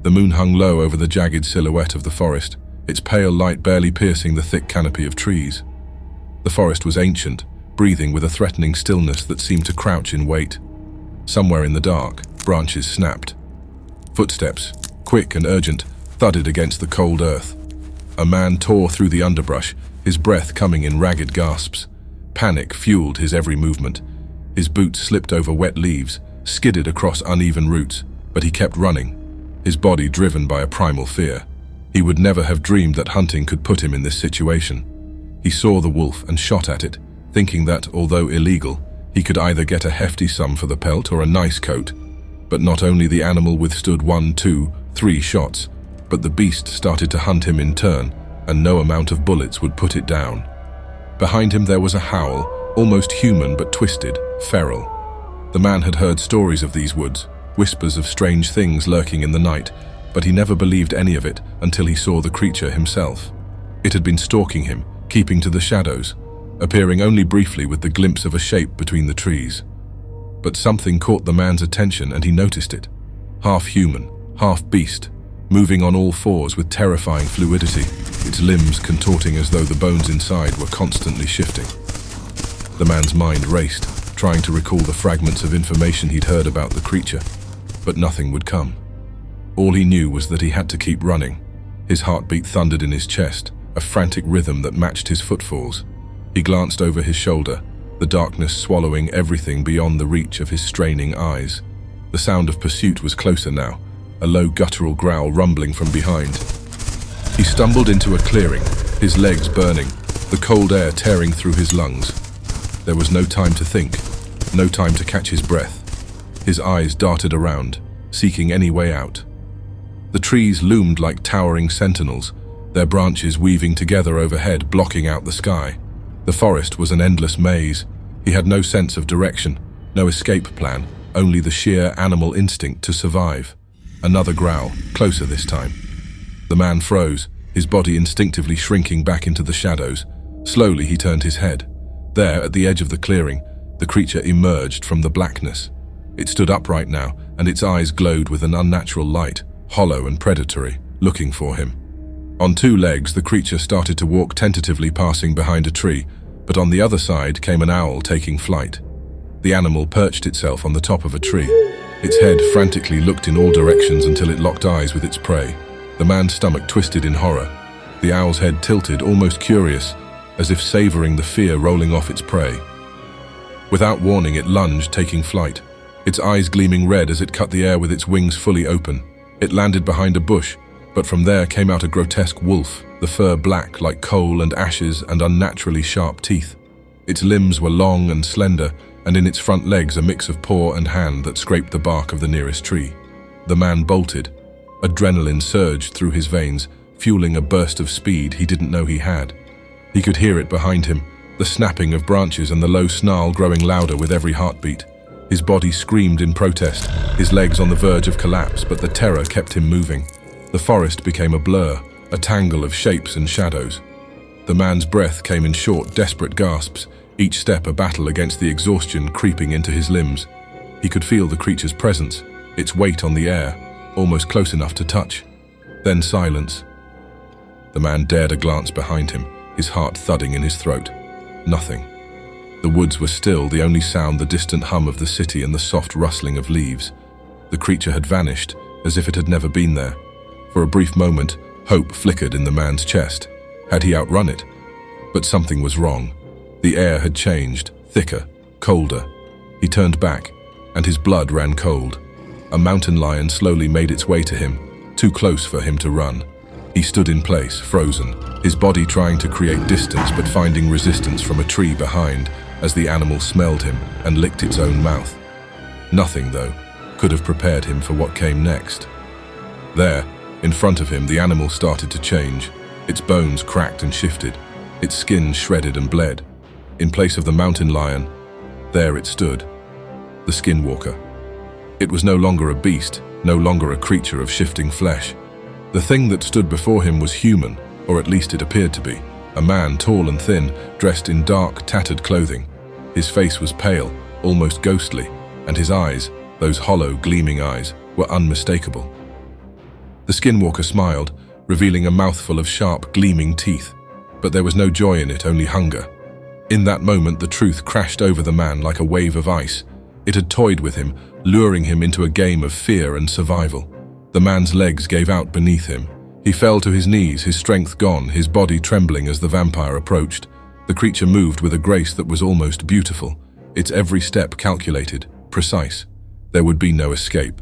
The moon hung low over the jagged silhouette of the forest, its pale light barely piercing the thick canopy of trees. The forest was ancient, breathing with a threatening stillness that seemed to crouch in wait. Somewhere in the dark, branches snapped. Footsteps, quick and urgent, thudded against the cold earth. A man tore through the underbrush, his breath coming in ragged gasps. Panic fueled his every movement. His boots slipped over wet leaves, skidded across uneven roots, but he kept running, his body driven by a primal fear. He would never have dreamed that hunting could put him in this situation. He saw the wolf and shot at it, thinking that, although illegal, he could either get a hefty sum for the pelt or a nice coat. But not only the animal withstood 1, 2, 3 shots, but the beast started to hunt him in turn, and no amount of bullets would put it down. Behind him there was a howl, almost human but twisted, feral. The man had heard stories of these woods, whispers of strange things lurking in the night, but he never believed any of it until he saw the creature himself. It had been stalking him, keeping to the shadows, appearing only briefly with the glimpse of a shape between the trees. But something caught the man's attention and he noticed it. Half human, half beast, moving on all fours with terrifying fluidity, its limbs contorting as though the bones inside were constantly shifting. The man's mind raced, trying to recall the fragments of information he'd heard about the creature, but nothing would come. All he knew was that he had to keep running. His heartbeat thundered in his chest, a frantic rhythm that matched his footfalls. He glanced over his shoulder, the darkness swallowing everything beyond the reach of his straining eyes. The sound of pursuit was closer now, a low guttural growl rumbling from behind. He stumbled into a clearing, his legs burning, the cold air tearing through his lungs. There was no time to think, no time to catch his breath. His eyes darted around, seeking any way out. The trees loomed like towering sentinels, their branches weaving together overhead, blocking out the sky. The forest was an endless maze. He had no sense of direction, no escape plan, only the sheer animal instinct to survive. Another growl, closer this time. The man froze, his body instinctively shrinking back into the shadows. Slowly he turned his head. There, at the edge of the clearing, the creature emerged from the blackness. It stood upright now, and its eyes glowed with an unnatural light, hollow and predatory, looking for him. On 2 legs, the creature started to walk tentatively, passing behind a tree, but on the other side came an owl taking flight. The animal perched itself on the top of a tree. Its head frantically looked in all directions until it locked eyes with its prey. The man's stomach twisted in horror. The owl's head tilted, almost curious, as if savoring the fear rolling off its prey. Without warning, it lunged, taking flight, its eyes gleaming red as it cut the air with its wings fully open. It landed behind a bush, but from there came out a grotesque wolf, the fur black like coal and ashes and unnaturally sharp teeth. Its limbs were long and slender, and in its front legs a mix of paw and hand that scraped the bark of the nearest tree. The man bolted. Adrenaline surged through his veins, fueling a burst of speed he didn't know he had. He could hear it behind him, the snapping of branches and the low snarl growing louder with every heartbeat. His body screamed in protest, his legs on the verge of collapse, but the terror kept him moving. The forest became a blur, a tangle of shapes and shadows. The man's breath came in short, desperate gasps, each step a battle against the exhaustion creeping into his limbs. He could feel the creature's presence, its weight on the air, almost close enough to touch. Then silence. The man dared a glance behind him, his heart thudding in his throat. Nothing. The woods were still, the only sound the distant hum of the city and the soft rustling of leaves. The creature had vanished, as if it had never been there. For a brief moment, hope flickered in the man's chest. Had he outrun it? But something was wrong. The air had changed, thicker, colder. He turned back, and his blood ran cold. A mountain lion slowly made its way to him, too close for him to run. He stood in place, frozen, his body trying to create distance but finding resistance from a tree behind as the animal smelled him and licked its own mouth. Nothing, though, could have prepared him for what came next. There, in front of him, the animal started to change. Its bones cracked and shifted, its skin shredded and bled. In place of the mountain lion, there it stood, the Skinwalker. It was no longer a beast, no longer a creature of shifting flesh. The thing that stood before him was human, or at least it appeared to be. A man, tall and thin, dressed in dark, tattered clothing. His face was pale, almost ghostly, and his eyes, those hollow, gleaming eyes, were unmistakable. The Skinwalker smiled, revealing a mouthful of sharp, gleaming teeth. But there was no joy in it, only hunger. In that moment, the truth crashed over the man like a wave of ice. It had toyed with him, luring him into a game of fear and survival. The man's legs gave out beneath him. He fell to his knees, his strength gone, his body trembling as the vampire approached. The creature moved with a grace that was almost beautiful, its every step calculated, precise. There would be no escape.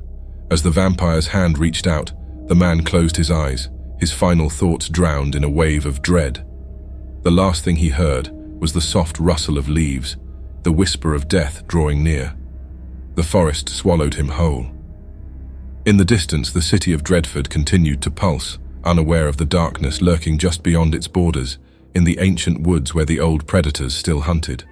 As the vampire's hand reached out, the man closed his eyes, his final thoughts drowned in a wave of dread. The last thing he heard was the soft rustle of leaves, the whisper of death drawing near. The forest swallowed him whole. In the distance, the city of Dreadford continued to pulse, unaware of the darkness lurking just beyond its borders, in the ancient woods where the old predators still hunted.